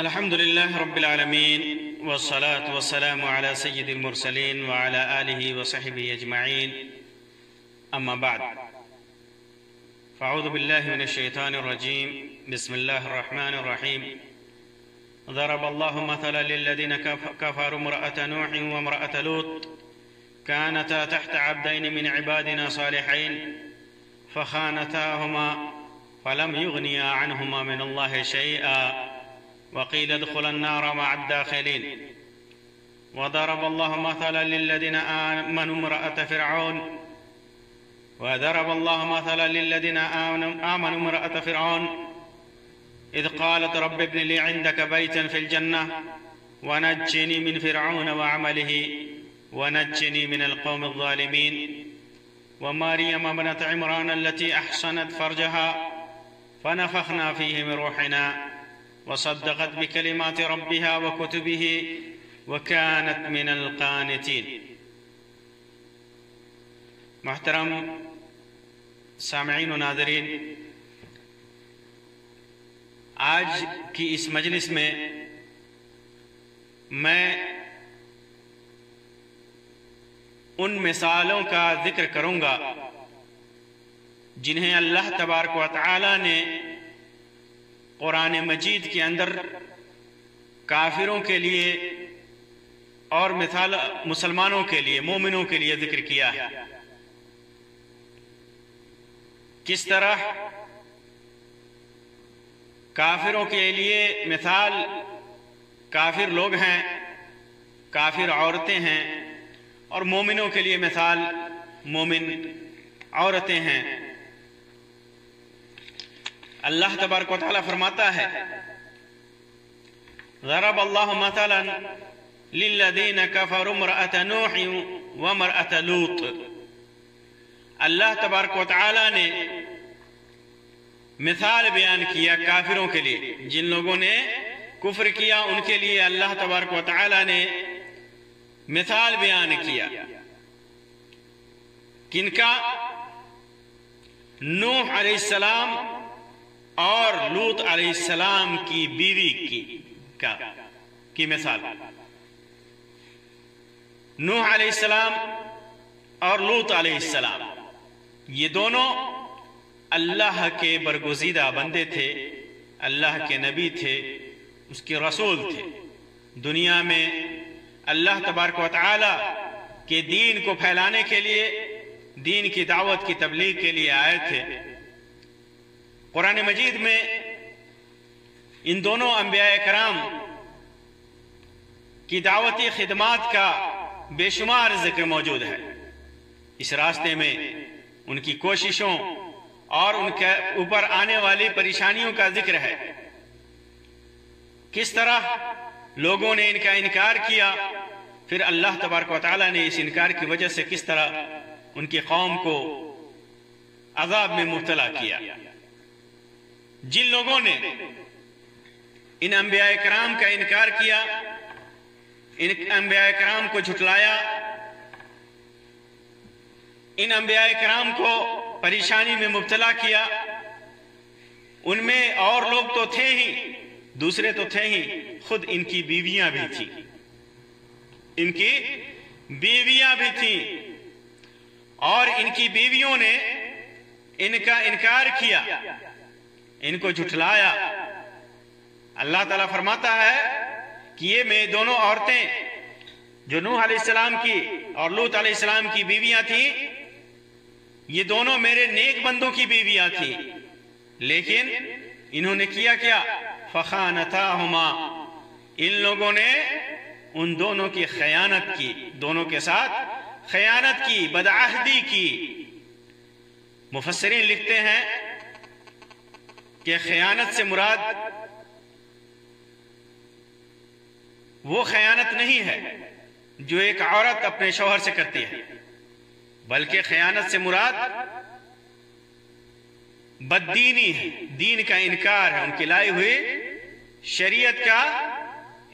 الحمد لله رب العالمين والصلاة والسلام على سيد المرسلين وعلى آله وصحبه أجمعين. أما بعد، فأعوذ بالله من الشيطان الرجيم. بسم الله الرحمن الرحيم. ضرب الله مثلا للذين كفروا امرأة نوح وامرأة لوط كانتا تحت عبدين من عبادنا صالحين فخانتاهما فلم يغنيا عنهما من الله شيئا وقيل ادخلا النار مع الداخلين. وضرب الله مثلا للذين آمنوا امرأة فرعون امرأة فرعون إذ قالت رب ابن لي عندك بيتا في الجنة ونجني من فرعون وعمله ونجني من القوم الظالمين. ومريم ابنة عمران التي أحصنت فرجها فنفخنا فيه من روحنا وصدقت بكلمات ربها وكتبه وكانت من القانتين. محترم سامعین و ناظرین، آج کی اس مجلس میں میں ان مثالوں کا ذکر کروں گا جنہیں اللہ تبارک و تعالی نے قرآن مجید کے اندر کافروں کے لیے اور مسلمانوں کے لیے، مومنوں کے لیے ذکر کیا ہے. کس طرح کافروں کے لیے مثال کافر لوگ ہیں، کافر عورتیں ہیں، اور مومنوں کے لیے مثال مومن عورتیں ہیں. اللہ تبارک و تعالی فرماتا ہے ضرب اللہ مثلا للذین کفروا امرأة نوح وامرأة لوط. اللہ تبارک و تعالی نے مثال بیان کیا کافروں کے لیے، جن لوگوں نے کفر کیا ان کے لیے اللہ تبارک و تعالی نے مثال بیان کیا. کن کا؟ نوح علیہ السلام اور لوط علیہ السلام کی بیوی کی مثال. نوح علیہ السلام اور لوط علیہ السلام یہ دونوں اللہ کے برگزیدہ بندے تھے، اللہ کے نبی تھے، اس کے رسول تھے. دنیا میں اللہ تبارک و تعالی کے دین کو پھیلانے کے لیے، دین کی دعوت کی تبلیغ کے لیے آئے تھے. قرآن مجید میں ان دونوں انبیاء کرام کی دعوتی خدمات کا بے شمار ذکر موجود ہے. اس راستے میں ان کی کوششوں اور ان کے اوپر آنے والی پریشانیوں کا ذکر ہے. کس طرح لوگوں نے ان کا انکار کیا، پھر اللہ تبارک و تعالی نے اس انکار کی وجہ سے کس طرح ان کی قوم کو عذاب میں مبتلا کیا. جن لوگوں نے ان انبیاء کرام کا انکار کیا، ان انبیاء کرام کو جھٹلایا، ان انبیاء کرام کو پریشانی میں مبتلا کیا، ان میں اور لوگ تو تھے ہی، دوسرے تو تھے ہی، خود ان کی بیویاں بھی تھیں. ان کی بیویاں بھی تھیں اور ان کی بیویوں نے ان کا انکار کیا، ان کو جھٹلایا. اللہ تعالیٰ فرماتا ہے کہ یہ میں دونوں عورتیں جو نوح علیہ السلام کی اور لوط علیہ السلام کی بیویاں تھیں، یہ دونوں میرے نیک بندوں کی بیویاں تھیں، لیکن انہوں نے کیا کیا؟ فخانتاہما، ان لوگوں نے ان دونوں کی خیانت کی، دونوں کے ساتھ خیانت کی، بدعہدی کی. مفسرین لکھتے ہیں کہ خیانت سے مراد وہ خیانت نہیں ہے جو ایک عورت اپنے شوہر سے کرتی ہے، بلکہ خیانت سے مراد بددینی ہے، دین کا انکار ہے، ان کی لائی ہوئی شریعت کا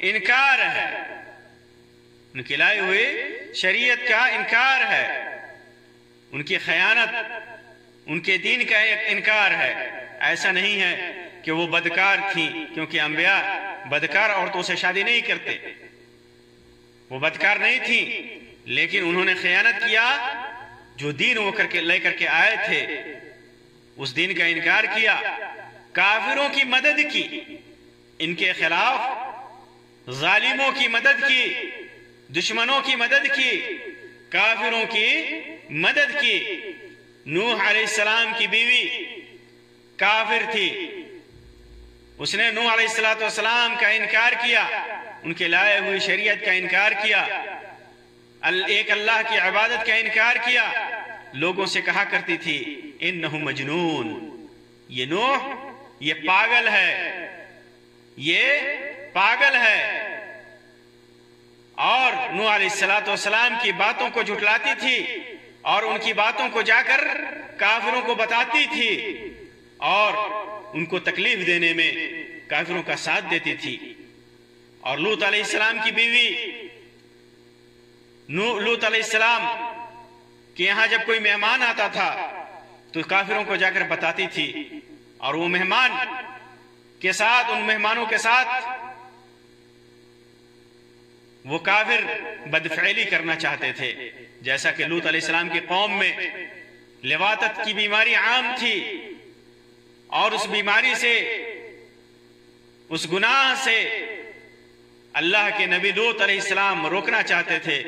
انکار ہے، ان کی لائی ہوئی شریعت کا انکار ہے، ان کی خیانت ان کے دین کا ایک انکار ہے. ایسا نہیں ہے کہ وہ بدکار تھیں، کیونکہ انبیاء بدکار عورتوں سے شادی نہیں کرتے، وہ بدکار نہیں تھیں، لیکن انہوں نے خیانت کیا، جو دین وہ لے کر کے آئے تھے اس دین کا انکار کیا، کافروں کی مدد کی، ان کے خلاف ظالموں کی مدد کی، دشمنوں کی مدد کی، کافروں کی مدد کی۔ نوح علیہ السلام کی بیوی کافر تھی، اس نے نوح علیہ السلام کا انکار کیا، ان کے لائے ہوئی شریعت کا انکار کیا، ایک اللہ کی عبادت کا انکار کیا، لوگوں سے کہا کرتی تھی انہ مجنون، یہ نوح یہ پاگل ہے، یہ پاگل ہے، اور نوح علیہ السلام کی باتوں کو جھٹلاتی تھی اور ان کی باتوں کو جا کر کافروں کو بتاتی تھی اور ان کو تکلیف دینے میں کافروں کا ساتھ دیتی تھی۔ اور لوط علیہ السلام کی بیوی لوط علیہ السلام کہ یہاں جب کوئی مہمان آتا تھا تو کافروں کو جا کر بتاتی تھی، اور وہ مہمان کے ساتھ، ان مہمانوں کے ساتھ وہ کافر بدفعلی کرنا چاہتے تھے، جیسا کہ لوط علیہ السلام کی قوم میں لواطت کی بیماری عام تھی، اور اس بیماری سے، اس گناہ سے اللہ کے نبی لوط علیہ السلام روکنا چاہتے تھے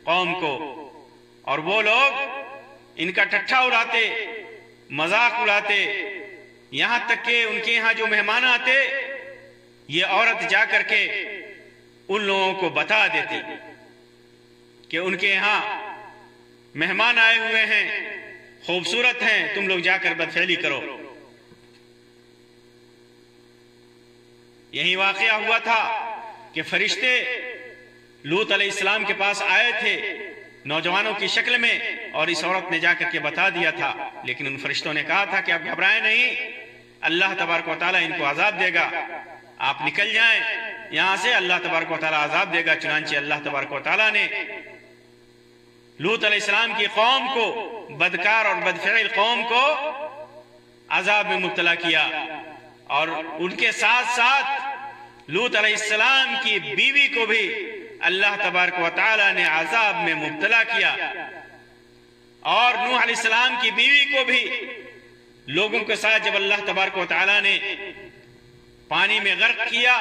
قوم کو، اور وہ لوگ ان کا ٹھٹھا اڑاتے، مذاق اڑاتے، یہاں تک کہ ان کے یہاں جو مہمان آتے یہ عورت جا کر کے ان لوگوں کو بتا دیتی کہ ان کے یہاں مہمان آئے ہوئے ہیں، خوبصورت ہیں، تم لوگ جا کر بدفعلی کرو۔ یہی واقعہ ہوا تھا کہ فرشتے لوط علیہ السلام کے پاس آئے تھے نوجوانوں کی شکل میں، اور اس عورت نے جا کر کے بتا دیا تھا، لیکن ان فرشتوں نے کہا تھا کہ آپ گھبرائیں نہیں، اللہ تبارک و تعالیٰ ان کو عذاب دے گا، آپ نکل جائیں یہاں سے، اللہ تبارک و تعالیٰ عذاب دے گا۔ چنانچہ اللہ تبارک و تعالیٰ نے لوط علیہ السلام کی قوم کو، بدکار اور بدفعل قوم کو عذاب میں مبتلا کیا، اور ان کے ساتھ ساتھ لوط علیہ السلام کی بیوی کو بھی اللہ تبارک و تعالیٰ نے عذاب میں مبتلا کیا، اور نوح علیہ السلام کی بیوی کو بھی لوگوں کے ساتھ جب اللہ تبارک و تعالیٰ نے پانی میں غرق کیا،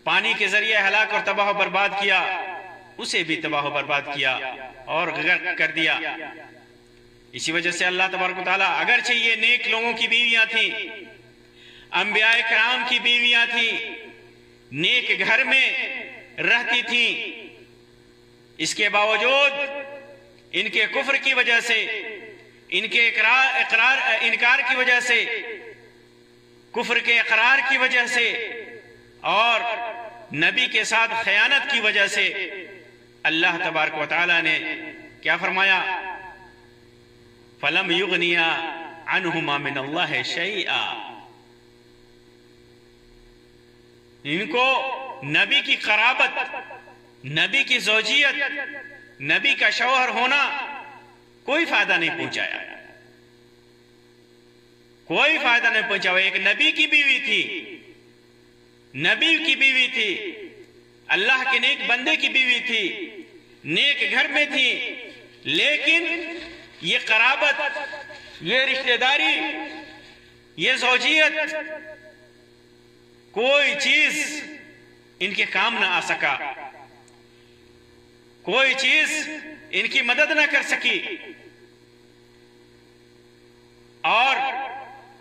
پانی کے ذریعے ہلاک اور تباہ و برباد کیا، اسے بھی تباہ و برباد کیا اور غرق کر دیا۔ اسی وجہ سے اللہ تبارک و تعالیٰ، اگرچہ یہ نیک لوگوں کی بیویاں تھیں، انبیاء کرام کی بیویاں تھیں، نیک گھر میں رہتی تھیں، اس کے باوجود ان کے کفر کی وجہ سے، ان کے انکار کی وجہ سے، کفر کے اقرار کی وجہ سے، اور نبی کے ساتھ خیانت کی وجہ سے اللہ تبارک و تعالیٰ نے کیا فرمایا؟ فَلَمْ يُغْنِيَا عَنْهُمَا مِنَ اللَّهِ شَيْئًا، ان کو نبی کی قرابت، نبی کی زوجیت، نبی کا شوہر ہونا کوئی فائدہ نہیں پہنچایا، کوئی فائدہ نہیں پہنچا۔ وہ ایک نبی کی بیوی تھی، نبی کی بیوی تھی، اللہ کے نیک بندے کی بیوی تھی، نیک گھر میں تھی، لیکن یہ قرابت، یہ رشتہ داری، یہ زوجیت، کوئی چیز ان کے کام نہ آ سکا، کوئی چیز ان کی مدد نہ کر سکی، اور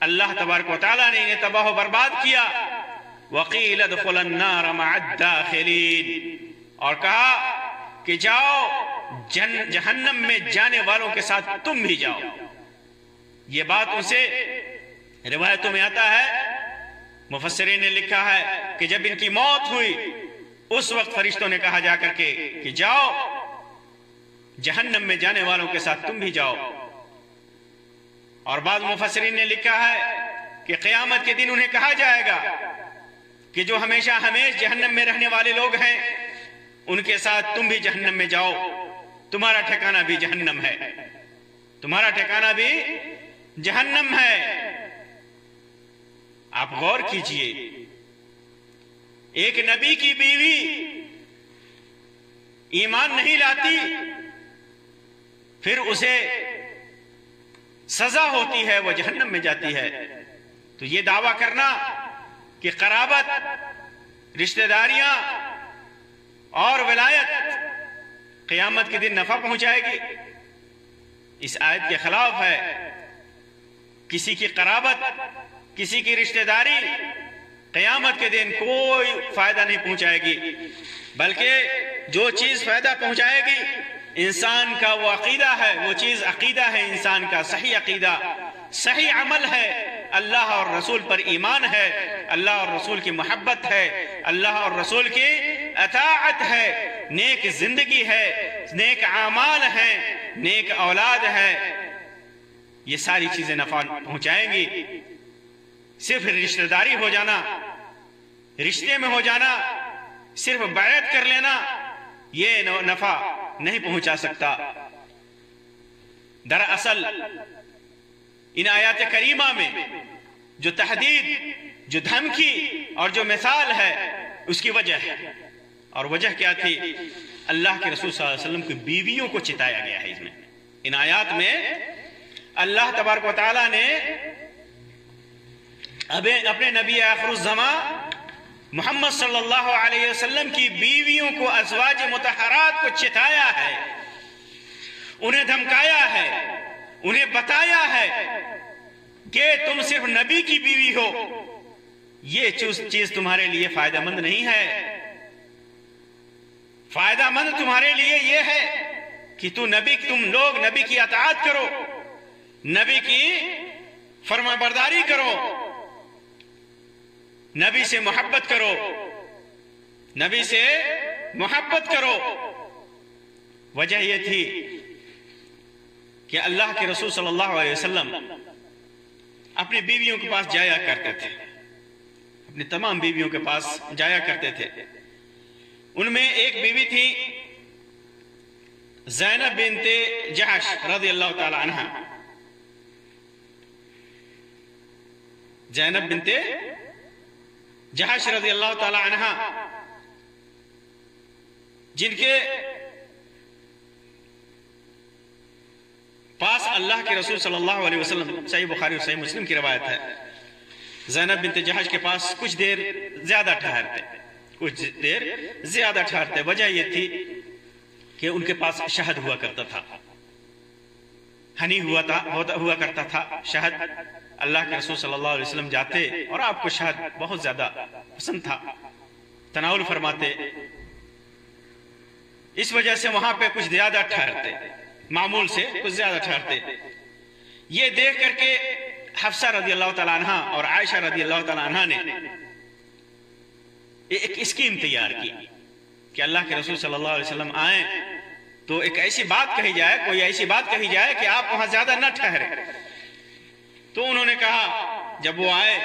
اللہ تبارک و تعالیٰ نے انہیں تباہ و برباد کیا۔ وَقِيلَ ادْخُلَ النَّارَ مَعَ الدَّاخِلِينَ، اور کہا کہ جاؤ جہنم میں جانے والوں کے ساتھ تم بھی جاؤ۔ یہ بات ان سے روایتوں میں آتا ہے، مفسرین نے لکھا ہے کہ جب ان کی موت ہوئی اس وقت فرشتوں نے کہا جا کر کے کہ جاؤ جہنم میں جانے والوں کے ساتھ تم بھی جاؤ۔ اور بعض مفسرین نے لکھا ہے کہ قیامت کے دن انہیں کہا جائے گا کہ جو ہمیشہ جہنم میں رہنے والے لوگ ہیں ان کے ساتھ تم بھی جہنم میں جاؤ، تمہارا ٹھکانہ بھی جہنم ہے، تمہارا ٹھکانہ بھی جہنم ہے۔ آپ غور کیجئے ایک نبی کی بیوی ایمان نہیں لاتی پھر اسے سزا ہوتی ہے، وہ جہنم میں جاتی ہے. تو یہ دعویٰ کرنا کہ قرابت، رشتہ داریاں اور ولایت قیامت کے دن نفع پہنچائے گی، اس آیت کے خلاف ہے. کسی کی قرابت، کسی کی رشتہ داری قیامت کے دن کوئی فائدہ نہیں پہنچائے گی، بلکہ جو چیز فائدہ pہنچائے گی انسان کا وہ عقیدہ ہے، وہ چیز عقیدہ ہے انسان کا، صحیح عقیدہ، صحیح عمل ہے، اللہ اور رسول پر ایمان ہے، اللہ اور رسول کی محبت ہے، اللہ اور رسول کی اطاعت ہے، نیک زندگی ہے، نیک اعمال ہیں، نیک اولاد ہے. یہ ساری چیزیں نفع پہنچائیں گی. صرف رشتہ داری ہو جانا، رشتے میں ہو جانا، صرف بیعت کر لینا یہ نفع نہیں پہنچا سکتا. دراصل ان آیات کریمہ میں جو تحدید، جو دھمکی اور جو مثال ہے اس کی وجہ ہے. اور وجہ کیا تھی؟ اللہ کے رسول صلی اللہ علیہ وسلم کی بیویوں کو چتایا گیا ہے. اس میں ان آیات میں اللہ تبارک و تعالیٰ نے اپنے نبی آخر الزمان محمد صلی اللہ علیہ وسلم کی بیویوں کو، ازواج مطہرات کو چتایا ہے، انہیں دھمکایا ہے، انہیں بتایا ہے کہ تم صرف نبی کی بیوی ہو، یہ چیز تمہارے لیے فائدہ مند نہیں ہے. فائدہ مند تمہارے لیے یہ ہے کہ تم لوگ نبی کی اطاعت کرو، نبی کی فرما برداری کرو، نبی سے محبت کرو، نبی سے محبت کرو. وجہ یہ تھی کہ اللہ کے رسول صلی اللہ علیہ وسلم اپنی بیویوں کے پاس جایا کرتے تھے، اپنی تمام بیویوں کے پاس جایا کرتے تھے. ان میں ایک بیوی تھی زینب بنت جحش رضی اللہ تعالی عنہ. زینب بنت جحش رضی اللہ تعالی عنہ، جن کے پاس اللہ کے رسول صلی اللہ علیہ وسلم، صحیح بخاری اور صحیح مسلم کی روایت ہے، زینب بنت جحش کے پاس کچھ دیر زیادہ ٹھہرتے. وجہ یہ تھی کہ ان کے پاس شہد ہوا کرتا تھا، ہنی ہوا کرتا تھا، شہد. اللہ کے رسول صلی اللہ علیہ وسلم جاتے اور آپ کو شہد بہت زیادہ پسند تھا، تناول فرماتے. اس وجہ سے وہاں پہ کچھ زیادہ ٹھہرتے، معمول سے کچھ زیادہ ٹھہرتے. یہ دیکھ کر کے حفصہ رضی اللہ تعالیٰ عنہ اور عائشہ رضی اللہ تعالیٰ عنہ نے ایک اسکیم تیار کی کہ اللہ کے رسول صلی اللہ علیہ وسلم آئیں تو ایک ایسی بات کہی جائے، کوئی ایسی بات کہی جائے کہ آپ وہاں زیادہ نہ ٹھہرے. تو انہوں نے کہا جب وہ آئے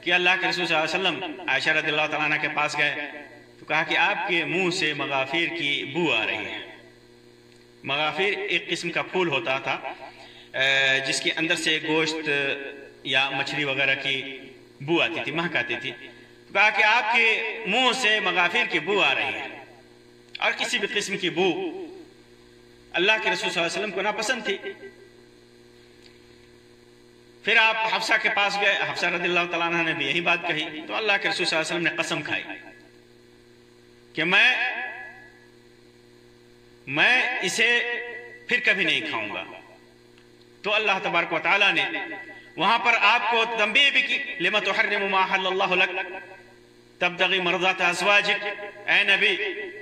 کہ اللہ کے رسول صلی اللہ علیہ وسلم عائشہ رضی اللہ تعالیٰ عنہ کے پاس گئے تو کہا کہ آپ کے منہ سے مغافیر کی بو آ رہی ہے. مغافیر ایک قسم کا پھول ہوتا تھا جس کے اندر سے گوشت یا مچھلی وغیرہ کی بو آتی تھی، مہک آتی تھی. تو کہا کہ آپ کے منہ سے مغافیر کی بو آ رہی ہے، اور کسی بھی قسم کی بو اللہ کے رسول صلی اللہ علیہ وسلم کو ناپسند تھی. پھر آپ حفصہ کے پاس گئے، حفصہ رضی اللہ تعالیٰ عنہ نے بھی یہی بات کہی. تو اللہ کے رسول صلی اللہ علیہ وسلم نے قسم کھائی کہ میں اسے پھر کبھی نہیں کھاؤں گا. تو اللہ تبارک و تعالیٰ نے وہاں پر آپ کو تنبیہ بھی کی، لِمَ تُحَرِّمُ مَا أَحَلَّ اللَّهُ لَكَ تَبْتَغِي مَرْضَاتَ أَزْوَاجِكَ. اے نبی،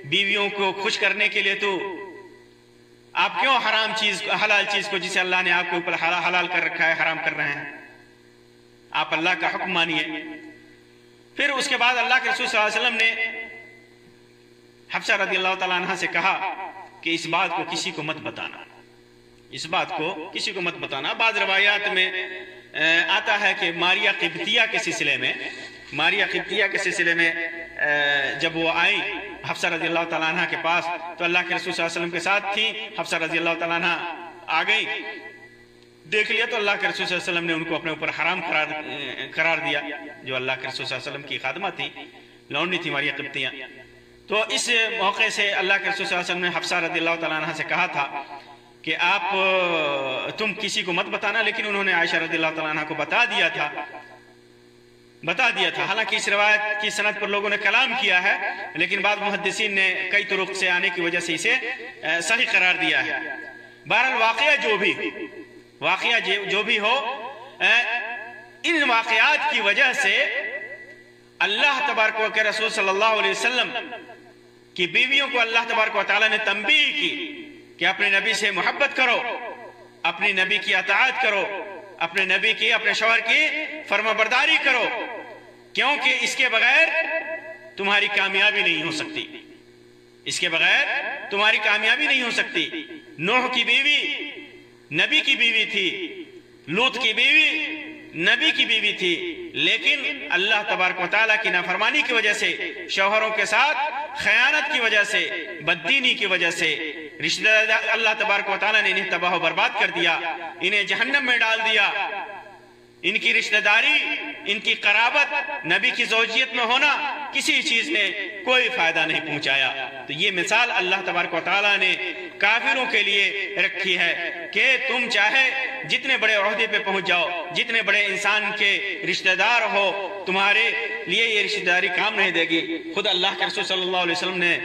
بیویوں کو خوش کرنے کے لیے تو آپ کیوں حرام چیز، حلال چیز کو جسے اللہ نے آپ کے اوپر حلال کر رکھا ہے حرام کر رہے ہیں؟ آپ اللہ کا حکم مانیے. پھر اس کے بعد اللہ کے رسول صلی اللہ علیہ وسلم نے حفصہ رضی اللہ تعالیٰ عنہ سے کہا کہ اس بات کو کسی کو مت بتانا، اس بات کو کسی کو مت بتانا. بعض روایات میں آتا ہے کہ ماریہ قبطیہ کے سلسلے میں جب وہ آئیں حفصہ رضی اللہ تعالیٰ عنہ کے پاس تو اللہ کے رسول صلی اللہ علیہ وسلم کے ساتھ تھیں. حفصہ رضی اللہ تعالیٰ عنہ آ گئیں، دیکھ لیا تو اللہ کے رسول صلی اللہ علیہ وسلم نے ان کو اپنے اوپر حرام قرار دیا. جو اللہ کے رسول صلی اللہ علیہ وسلم کی خادمہ تھی لونڈی تھی ماریہ قبطیاں. تو اس موقع سے اللہ کے رسول صلی اللہ علیہ وسلم نے حفصہ رضی اللہ تعالیٰ عنہ سے کہا تھا کہ تم کسی کو مت بتانا، لیکن انہوں نے عائشہ رضی اللہ تعالیٰ عنہ کو بتا دیا تھا. حالانکہ اس روایت کی سند پر لوگوں نے کلام کیا ہے، لیکن بعض محدثین نے کئی طرق سے آنے کی وجہ سے اسے صحیح قرار دیا ہے. بہرحال واقعہ جو بھی ہو، ان واقعات کی وجہ سے اللہ تبارک و کے رسول صلی اللہ علیہ وسلم کی بیویوں کو اللہ تبارک و تعالیٰ نے تنبیہ کی کہ اپنے نبی سے محبت کرو، اپنے نبی کی اطاعت کرو، اپنے نبی کی، اپنے شوہر کی فرما برداری کرو، کیونکہ اس کے بغیر تمہاری کامیابی نہیں ہو سکتی. اس کے بغیر تمہاری کامیابی نہیں ہو سکتی. نوح کی بیوی نبی کی بیوی تھی، لوط کی بیوی نبی کی بیوی تھی، لیکن اللہ تبارک و تعالیٰ کی نافرمانی کی وجہ سے، شوہروں کے ساتھ خیانت کی وجہ سے، بددینی کی وجہ سے رشتہ دار اللہ تبارک و تعالیٰ نے انہیں تباہ و برباد کر دیا، انہیں جہنم میں ڈال دیا. ان کی رشتہ داری، ان کی قرابت، نبی کی زوجیت میں ہونا کسی چیز نے کوئی فائدہ نہیں پہنچایا. تو یہ مثال اللہ تبارک و تعالیٰ نے کافروں کے لیے رکھی ہے کہ تم چاہے جتنے بڑے عہدے پہ پہنچ جاؤ، جتنے بڑے انسان کے رشتہ دار ہو، تمہارے لیے یہ رشتہ داری کام نہیں دے گی. خود اللہ کے رسول صلی اللہ علیہ وسلم نے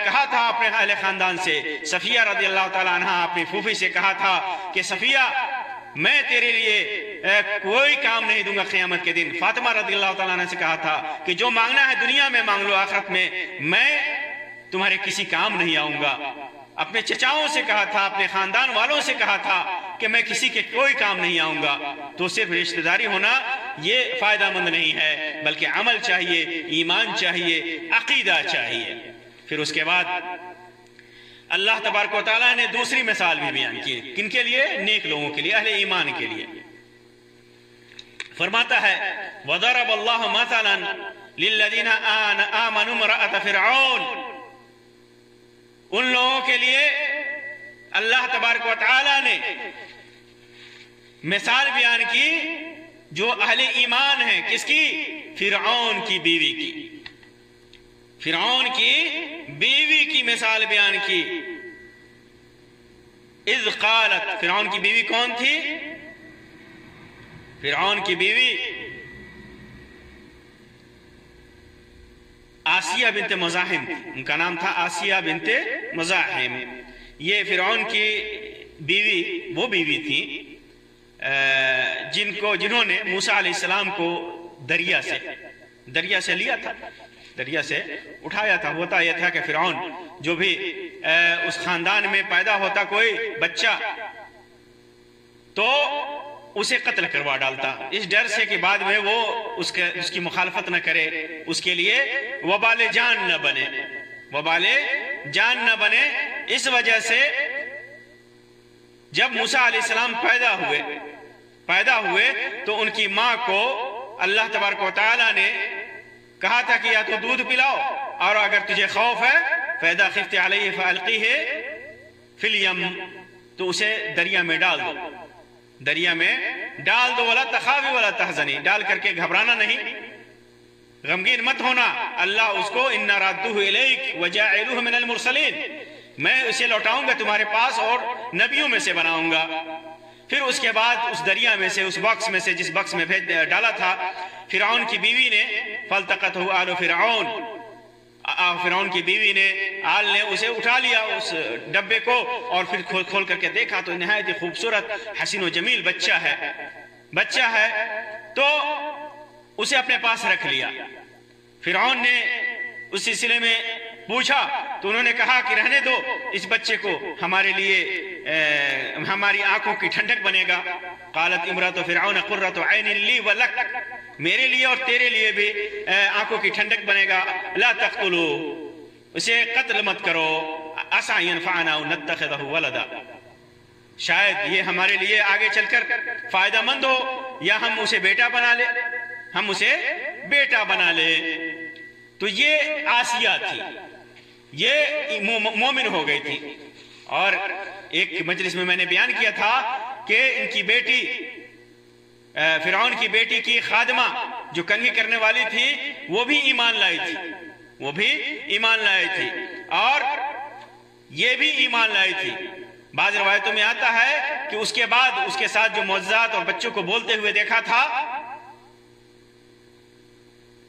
کہا تھا اپنے اہل خاندان سے، صفیہ رضی اللہ تعالیٰ عنہ اپنی پھوپھی سے کہا تھا کہ صفیہ میں تیرے لیے کوئی کام نہیں دوں گا قیامت کے دن. فاطمہ رضی اللہ تعالیٰ عنہ سے کہا تھا کہ جو مانگنا ہے دنیا میں مانگ لو، آخرت میں تمہارے کسی کام نہیں آؤں گا. اپنے چچاؤں سے کہا تھا، اپنے خاندان والوں سے کہا تھا کہ میں کسی کے کوئی کام نہیں آؤں گا. تو صرف رشتہ داری ہونا یہ فائدہ مند نہیں ہے، بلکہ عمل چاہیے، ایمان چاہیے، عقیدہ چاہیے. پھر اس کے بعد اللہ تبارک و تعالیٰ نے دوسری مثال بھی بیان کی. کن کے لیے؟ نیک لوگوں کے لیے، اہل ایمان کے لیے. فرماتا ہے وَضَرَبَ اللَّهُ مَثَلًا لِلَّذِينَ آمَنُوا امْرَأَتَ فِرْعَوْنَ. ان لوگوں کے لیے اللہ تبارک و تعالیٰ نے مثال بیان کی جو اہل ایمان ہیں. کس کی؟ فرعون کی بیوی کی. فرعون کی بیوی کی مثال بیان کی. اذ قالت، فرعون کی بیوی کون تھی؟ فرعون کی بیوی آسیہ بنت مزاحم، ان کا نام تھا آسیہ بنت مزاحم. یہ فرعون کی بیوی وہ بیوی تھی جنہوں نے موسیٰ علیہ السلام کو دریا سے لیا تھا، دریا سے اٹھایا تھا. ہوتا یہ تھا کہ فرعون جو بھی اس خاندان میں پیدا ہوتا کوئی بچہ تو اسے قتل کروا ڈالتا، اس ڈر سے کہ بعد میں وہ اس کی مخالفت نہ کرے، اس کے لیے وبال جان نہ بنے. اس وجہ سے جب موسیٰ علیہ السلام پیدا ہوئے تو ان کی ماں کو اللہ تبارک و تعالیٰ نے کہا تھا کہ یا تو دودھ پلاؤ، اور اگر تجھے خوف ہے فَإِذَا خِفْتِ عَلَيْهِ فَأَلْقِيهِ فِي الْيَمِّ، تو اسے دریا میں ڈال دو. وَلَا تَخَافِي وَلَا تَحْزَنِي، ڈال کر کے گھبرانا نہیں، غمگین مت ہونا. اللہ اس کو إِنَّا رَادُّهُ إِلَيْكَ وَجَاعِلُهُ مِنَ الْمُرْسَلِينَ، میں اسے لوٹاؤں گا تمہارے پاس اور نبیوں میں سے بناؤں گا. پھر اس کے بعد اس دریا میں سے، اس باکس میں سے جس باکس میں ڈالا تھا فرعون کی بیوی نے، فَالْتَقَتْهُ آلُ فِرْعَوْنَ، فرعون کی بیوی نے، آل نے اسے اٹھا لیا اس ڈبے کو، اور پھر کھول کر کے دیکھا تو نہایت ہی خوبصورت حسین و جمیل بچہ ہے تو اسے اپنے پاس رکھ لیا. فرعون نے اس سلسلے میں پوچھا تو انہوں نے کہا کہ رہنے دو اس بچے کو، ہمارے لیے ہماری آنکھوں کی ٹھنڈک بنے گا. قالت امرأۃ فرعون قرۃ عین لی ولک، میرے لیے اور تیرے لیے بھی آنکھوں کی ٹھنڈک بنے گا. لا تقتلوا، اسے قتل مت کرو. عسى ينفعنا او نتخذه ولدا، شاید یہ ہمارے لیے آگے چل کر فائدہ مند ہو، یا ہم اسے بیٹا بنا لے. تو یہ آسیہ تھی، یہ مومن ہو گئی تھی. اور ایک مجلس میں نے بیان کیا تھا کہ ان کی بیٹی فرعون کی بیٹی کی خادمہ جو کنگھی کرنے والی تھی وہ بھی ایمان لائی تھی، وہ بھی ایمان لائی تھی، اور یہ بھی ایمان لائی تھی۔ بعض روایتوں میں آتا ہے کہ اس کے بعد اس کے ساتھ جو معجزات اور بچوں کو بولتے ہوئے دیکھا تھا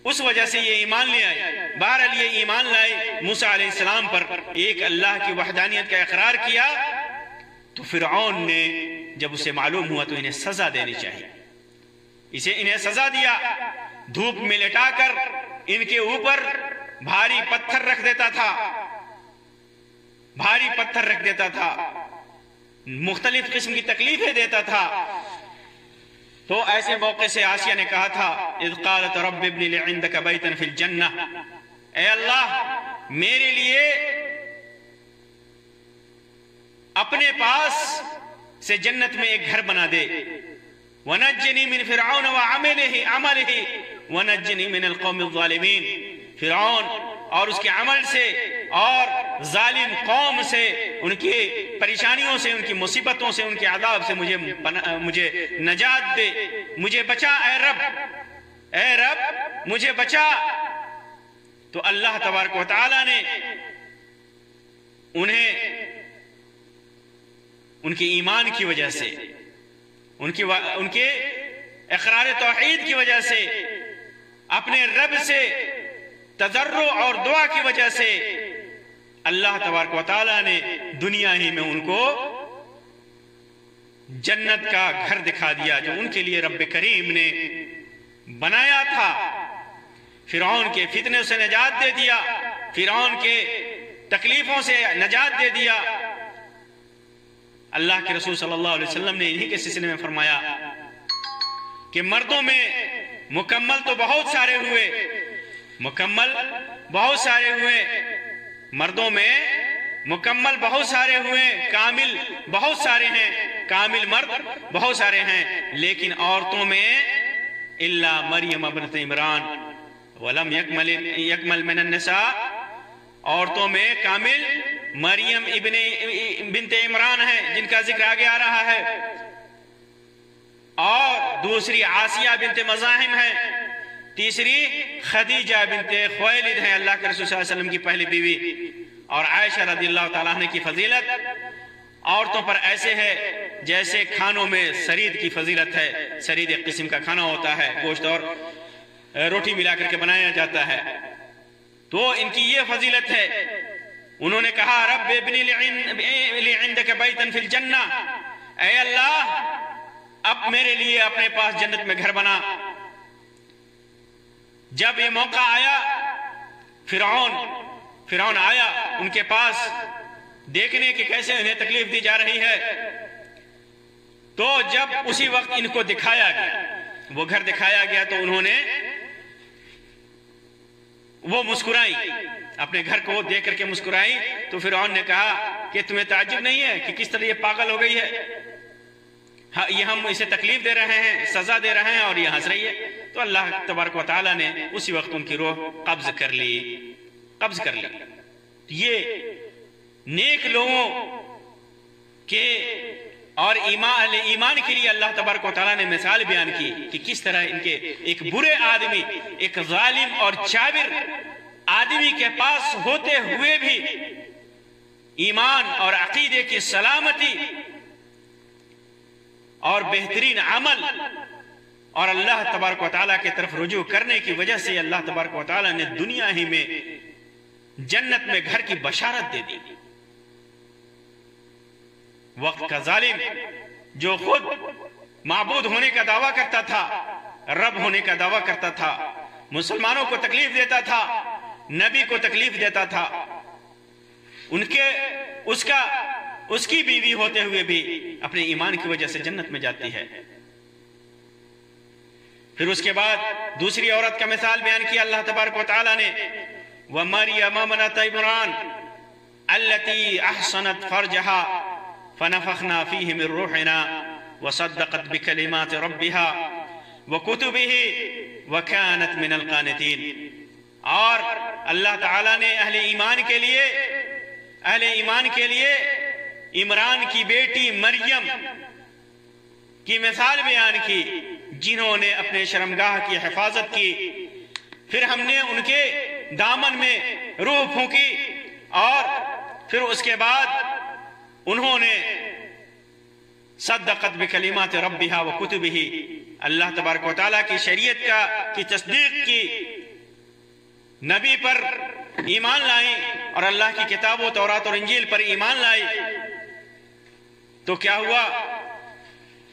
اس وجہ سے یہ ایمان لے آئی۔ بہرحال یہ ایمان لائی موسیٰ علیہ السلام پر، ایک اللہ کی وحدانیت کا اقرار کیا۔ تو فرعون نے جب اسے معلوم ہوا تو انہیں سزا دینی چاہیے، انہیں سزا دیا، دھوپ میں لٹا کر ان کے اوپر بھاری پتھر رکھ دیتا تھا، بھاری پتھر رکھ دیتا تھا، مختلف قسم کی تکلیفیں دیتا تھا۔ تو ایسے موقع سے آسیہ نے کہا تھا اذ قالت رب ابن لی عندک بیتا فی الجنہ، اے اللہ میرے لیے اپنے پاس سے جنت میں ایک گھر بنا دے، وَنَجِّنِي مِنْ فِرْعَوْنَ وَعَمَلِهِ وَنَجِّنِي مِنَ الْقَوْمِ الظَّالِمِينَ، فرعون اور اس کے عمل سے اور ظالم قوم سے، ان کی پریشانیوں سے، ان کی مصیبتوں سے، ان کے عذاب سے مجھے نجات دے، مجھے بچا اے رب، اے رب مجھے بچا۔ تو اللہ تبارک و تعالی نے انہیں ان کے ایمان کی وجہ سے، ان کے اقرار توحید کی وجہ سے، اپنے رب سے تضرع اور دعا کی وجہ سے اللہ تبارک و تعالی نے دنیا ہی میں ان کو جنت کا گھر دکھا دیا جو ان کے لیے رب کریم نے بنایا تھا۔ فرعون کے فتنے سے نجات دے دیا، فرعون کے تکلیفوں سے نجات دے دیا۔ اللہ کے رسول صلی اللہ علیہ وسلم نے انہی کے سلسلے میں فرمایا کہ مردوں میں مکمل تو بہت سارے ہوئے، مکمل بہت سارے ہوئے، مردوں میں مکمل بہت سارے ہوئے، کامل بہت سارے ہیں، کامل مرد بہت سارے ہیں، لیکن عورتوں میں الا مریم ابنت عمران ولم یکمل من النساء، عورتوں میں کامل مریم بنت عمران ہے جن کا ذکر آگے آ رہا ہے، اور دوسری آسیہ بنت مزاحم ہے، تیسری خدیجہ بنت خویلد ہے اللہ کے رسول صلی اللہ علیہ وسلم کی پہلی بیوی، اور عائشہ رضی اللہ تعالیٰ عنہ کی فضیلت عورتوں پر ایسے ہے جیسے کھانوں میں سرید کی فضیلت ہے۔ سرید ایک قسم کا کھانا ہوتا ہے، گوشت اور روٹی ملا کر کے بنایا جاتا ہے، تو ان کی یہ فضیلت ہے۔ انہوں نے کہا رب ابنی لی عندک بیتا فی الجنہ، اے اللہ اب میرے لیے اپنے پاس جنت میں گھر بنا۔ جب یہ موقع آیا فرعون آیا ان کے پاس دیکھنے کہ کیسے انہیں تکلیف دی جا رہی ہے، تو جب اسی وقت ان کو دکھایا گیا، وہ گھر دکھایا گیا، تو انہوں نے وہ مسکرائی، اپنے گھر کو دیکھ کر کے مسکرائی۔ تو فرعون نے کہا کہ تمہیں تعجب نہیں ہے کہ کس طرح یہ پاگل ہو گئی ہے، یہ ہم اسے تکلیف دے رہے ہیں، سزا دے رہے ہیں اور یہ ہنس رہی ہے۔ تو اللہ تبارک و تعالیٰ نے اسی وقت ان کی روح قبض کر لی۔ یہ نیک لوگوں کے اور ایمان کے لیے اللہ تبارک و تعالیٰ نے مثال بیان کی کہ کس طرح ان کے ایک برے آدمی، ایک ظالم اور جابر آدمی کے پاس ہوتے ہوئے بھی ایمان اور عقیدے کی سلامتی اور بہترین عمل اور اللہ تبارک و تعالیٰ کی طرف رجوع کرنے کی وجہ سے اللہ تبارک و تعالیٰ نے دنیا ہی میں جنت میں گھر کی بشارت دے دی۔ وقت کا ظالم جو خود معبود ہونے کا دعویٰ کرتا تھا، رب ہونے کا دعویٰ کرتا تھا، مسلمانوں کو تکلیف دیتا تھا، نبی کو تکلیف دیتا تھا، اس کی بیوی ہوتے ہوئے بھی اپنے ایمان کی وجہ سے جنت میں جاتی ہے۔ پھر اس کے بعد دوسری عورت کا مثال بیان کیا اللہ تبارک و تعالیٰ نے، وَمَرْيَمَ ابْنَتَ عِمْرَانَ الَّتِي أَحْصَنَتْ فَرْجَهَا فَنَفَخْنَا فِيهِ مِنْ رُوحِنَا وَصَدَّقَتْ بِكَلِمَاتِ رَبِّهَا وَكُتُبِهِ وَكَانَتْ مِنَ الْقَانِتِينَ۔ اور اللہ تعالیٰ نے اہل ایمان کے لیے عمران کی بیٹی مریم کی مثال بیان کی، جنہوں نے اپنے شرمگاہ کی حفاظت کی. پھر ہم نے ان کے دامن میں روح پھونکی اور پھر اس کے بعد انہوں نے صدقت بکلمات ربها وکتبہ، اللہ تبارک و تعالیٰ کی شریعت کی تصدیق کی، نبی پر ایمان لائی اور اللہ کی کتابوں تورات اور انجیل پر ایمان لائی. تو کیا ہوا؟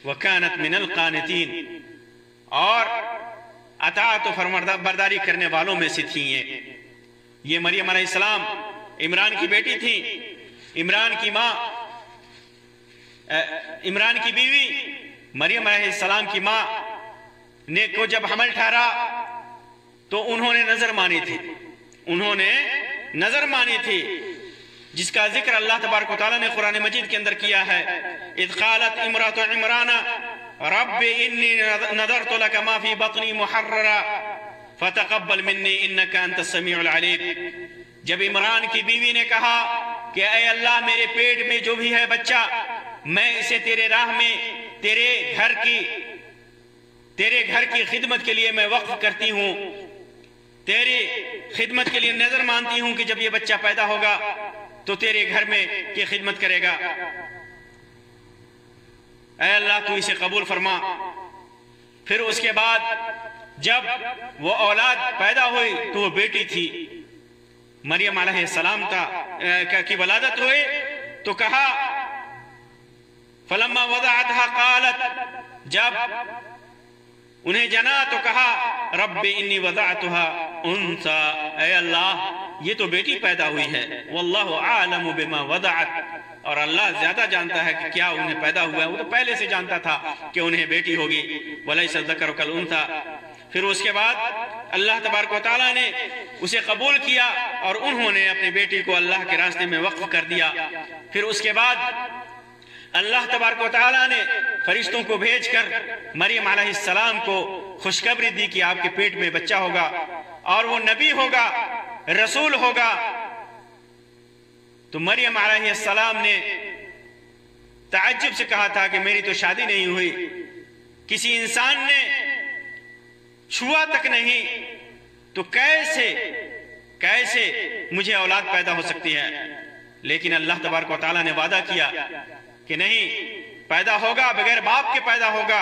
وَكَانَتْ مِنَ الْقَانِتِينَ، اور اطاعت و فرمانبرداری کرنے والوں میں سے تھیں. یہ مریم علیہ السلام عمران کی بیٹی تھی. عمران کی ماں، عمران کی بیوی مریم علیہ السلام کی ماں نے کو جب حمل ٹھہرا تو انہوں نے نظر مانی تھی، انہوں نے نظر مانی تھی، جس کا ذکر اللہ تبارک و تعالیٰ نے قرآن مجید کے اندر کیا ہے. اذ قالت امرأة عمران رب انی نذرت لك ما في بطنی محررا فتقبل منی انك انت السمیع العلیم. جب عمران کی بیوی نے کہا کہ اے اللہ، میرے پیٹ میں جو بھی ہے بچہ، میں اسے تیرے راہ میں تیرے گھر کی خدمت کے لیے میں وقف کرتی ہوں، تیری خدمت کے لیے نظر مانتی ہوں کہ جب یہ بچہ پیدا ہوگا تو تیرے گھر میں کی خدمت کرے گا. اے اللہ تو اسے قبول فرما. پھر اس کے بعد جب وہ اولاد پیدا ہوئی تو وہ بیٹی تھی، مریم علیہ السلام کی ولادت ہوئی تو کہا فلما وضعتها قالت، جب انہیں جنا تو کہا رب انی وضعتها انثى، اے اللہ یہ تو بیٹی پیدا ہوئی ہے، واللہ اعلم بما وضعت، اور اللہ زیادہ جانتا ہے کہ کیا انہیں پیدا ہوا ہے. وہ تو پہلے سے جانتا تھا کہ انہیں بیٹی ہوگی. ولیس الذکر کالانثی. پھر اس کے بعد اللہ تبارک و تعالیٰ نے اسے قبول کیا اور انہوں نے اپنی بیٹی کو اللہ کے راستے میں وقف کر دیا. پھر اس کے بعد اللہ تبارک و تعالیٰ نے فرشتوں کو بھیج کر مریم علیہ السلام کو خوشخبری دی کہ آپ کے پیٹ میں بچہ ہوگا اور وہ نبی ہوگا، رسول ہوگا. تو مریم علیہ السلام نے تعجب سے کہا تھا کہ میری تو شادی نہیں ہوئی، کسی انسان نے چھوا تک نہیں، تو کیسے مجھے اولاد پیدا ہو سکتی ہے. لیکن اللہ تبارک و تعالیٰ نے وعدہ کیا کہ نہیں، پیدا ہوگا، بغیر باپ کے پیدا ہوگا،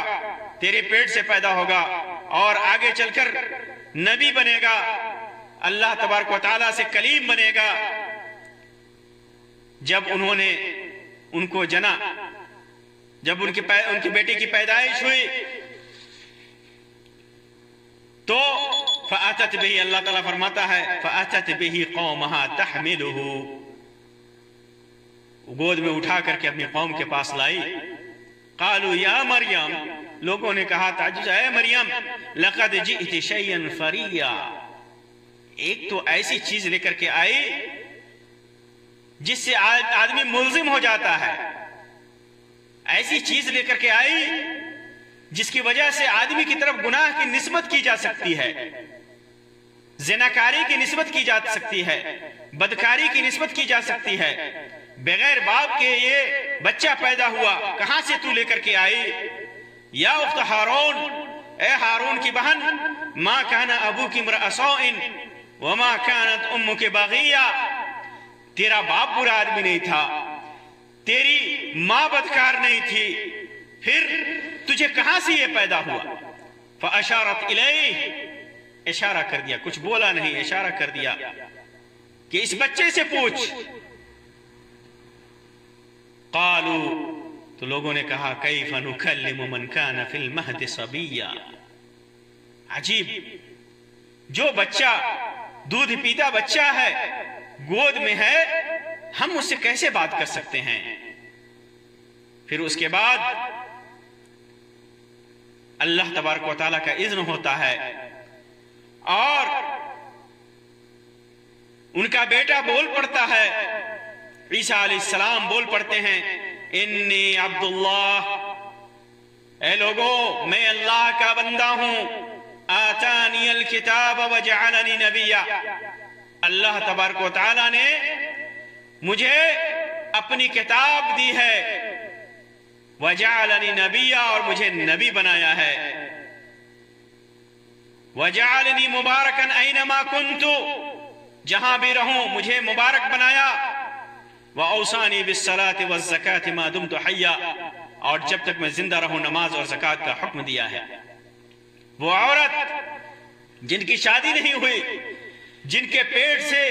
تیرے پیٹ سے پیدا ہوگا اور آگے چل کر نبی بنے گا، اللہ تبارک و تعالیٰ سے کلیم بنے گا. جب انہوں نے ان کو جنا، جب ان کی بیٹی کی پیدائش ہوئی تو فَأَتَتْ بِهِ، اللہ تعالیٰ فرماتا ہے فَأَتَتْ بِهِ قَوْمَهَا تَحْمِلُهُ، گود میں اٹھا کر کے اپنی قوم کے پاس لائی. قالوا یا مریم، لوگوں نے کہا تعجب، اے مریم لقد جئت شیئا فریا، ایک تو ایسی چیز لے کر کے آئی جس سے آدمی ملزم ہو جاتا ہے، ایسی چیز لے کر کے آئی جس کی وجہ سے آدمی کی طرف گناہ کی نسبت کی جا سکتی ہے، زناکاری کی نسبت کی جا سکتی ہے، بدکاری کی نسبت کی جا سکتی ہے. بغیر باپ کے یہ بچہ پیدا ہوا، کہاں سے تو لے کر کے آئی؟ یا اخت ہارون، اے ہارون کی بہن، ما کان ابوک امرأ سوء وما کانت امک باغیہ، تیرا باپ برا آدمی نہیں تھا، تیری ماں بدکار نہیں تھی، پھر تجھے کہاں سے یہ پیدا ہوا؟ فاشارت الیہ، اشارہ کر دیا، کچھ بولا نہیں، اشارہ کر دیا کہ اس بچے سے پوچھ. قالوا، تو لوگوں نے کہا کیف نکلم من کان فی المہد صبیا، عجیب، جو بچہ دودھ پیتا بچہ ہے، گود میں ہے، ہم اس سے کیسے بات کر سکتے ہیں؟ پھر اس کے بعد اللہ تبارک و تعالیٰ کا اذن ہوتا ہے اور ان کا بیٹا بول پڑتا ہے، عیسیٰ علیہ السلام بول پڑتے ہیں انی عبداللہ، اے لوگوں میں اللہ کا بندہ ہوں، آتانی الکتاب وجعلنی نبیا، اللہ تبارک و تعالیٰ نے مجھے اپنی کتاب دی ہے، وجعلنی نبیا، اور مجھے نبی بنایا ہے. وجعلنی مبارکن اینما کنت، جہاں بھی رہوں مجھے مبارک بنایا، وأوصانی بالصلاة والزکاة ما دمت حیا، اور جب تک میں زندہ رہوں نماز اور زکوٰۃ کا حکم دیا ہے۔ وہ عورت جن کی شادی نہیں ہوئی، جن کے پیٹ سے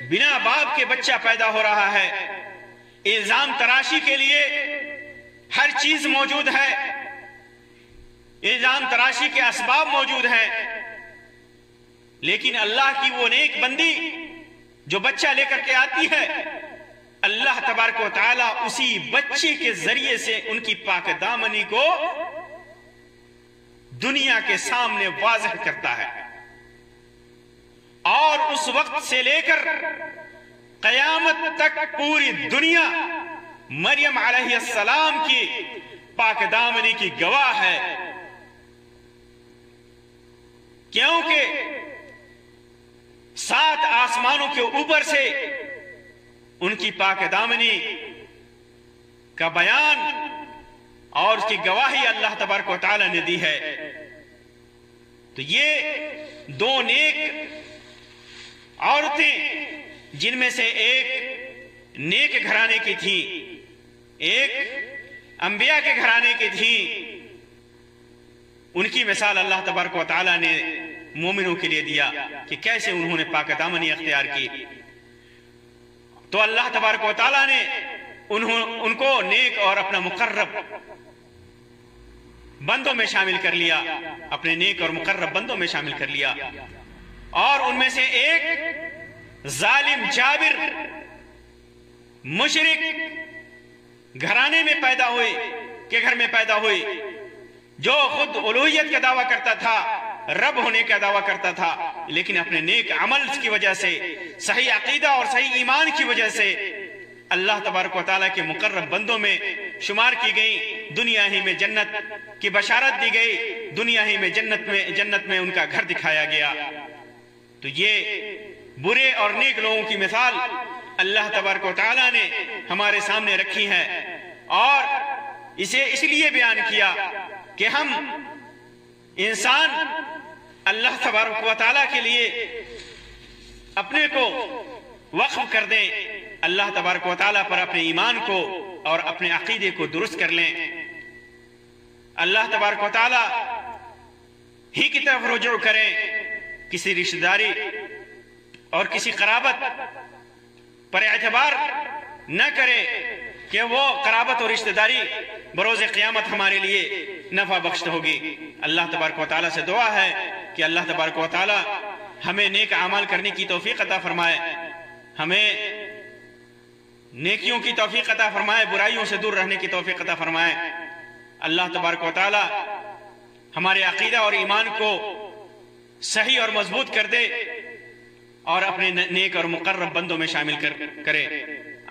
بنا باپ کے بچہ پیدا ہو رہا ہے، الزام تراشی کے لیے ہر چیز موجود ہے، الزام تراشی کے اسباب موجود ہیں، لیکن اللہ کی وہ نیک بندی جو بچہ لے کر کے آتی ہے، اللہ تبارک و تعالیٰ اسی بچے کے ذریعے سے ان کی پاک دامنی کو دنیا کے سامنے واضح کرتا ہے، اور اس وقت سے لے کر قیامت تک پوری دنیا مریم علیہ السلام کی پاک دامنی کی گواہ ہے، کیونکہ 7 آسمانوں کے اوپر سے ان کی پاک دامنی کا بیان اور اس کی گواہی اللہ تبارک و تعالی نے دی ہے۔ تو یہ 2 نیک عورتیں، جن میں سے ایک نیک گھرانے کی تھی، ایک انبیاء کے گھرانے کی تھی، ان کی مثال اللہ تبارک و تعالی نے مومنوں کے لیے دیا کہ کیسے انہوں نے پاک دامنی اختیار کی۔ تو اللہ تبارک و تعالی نے ان کو نیک اور اپنا مقرب بندوں میں شامل کر لیا، اپنے نیک اور مقرب بندوں میں شامل کر لیا، اور ان میں سے ایک ظالم جابر مشرک گھرانے میں پیدا ہوئی، کے گھر میں پیدا ہوئی، جو خود الوہیت کا دعویٰ کرتا تھا، رب ہونے کا دعویٰ کرتا تھا، لیکن اپنے نیک عمل کی وجہ سے، صحیح عقیدہ اور صحیح ایمان کی وجہ سے اللہ تبارک و تعالیٰ کے مقرب بندوں میں شمار کی گئی، دنیا ہی میں جنت کی بشارت دی گئی، دنیا ہی میں جنت میں ان کا گھر دکھایا گیا۔ تو یہ برے اور نیک لوگوں کی مثال اللہ تبارک و تعالیٰ نے ہمارے سامنے رکھی ہے، اور اسے اس لیے بیان کیا کہ ہم انسان اللہ تبارک و تعالیٰ کے لیے اپنے کو وقف کر دیں، اللہ تبارک و تعالیٰ پر اپنے ایمان کو اور اپنے عقیدے کو درست کر لیں، اللہ تبارک و تعالیٰ ہی کی طرف رجوع کریں، کسی رشتہ داری اور کسی قرابت پر اعتبار نہ کرے کہ وہ قرابت اور رشتہ داری بروز قیامت ہمارے لیے نفع بخش ہوگی۔ اللہ تبارک و تعالیٰ سے دعا ہے کہ اللہ تبارک و تعالیٰ ہمیں نیک اعمال کرنے کی توفیق عطا فرمائے، ہمیں نیکیوں کی توفیق عطا فرمائے، برائیوں سے دور رہنے کی توفیق عطا فرمائے۔ اللہ تبارک و تعالیٰ ہمارے عقیدہ اور ایمان کو صحیح اور مضبوط کر دے اور اپنے نیک اور مقرب بندوں میں شامل کرے۔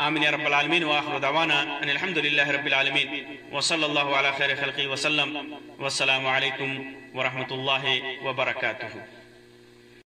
آمین یا رب العالمین، وآخر دعوانا ان الحمدللہ رب العالمین، وصلی اللہ علی خیر خلقہ وسلم، والسلام علیکم ورحمۃ اللہ وبرکاتہ۔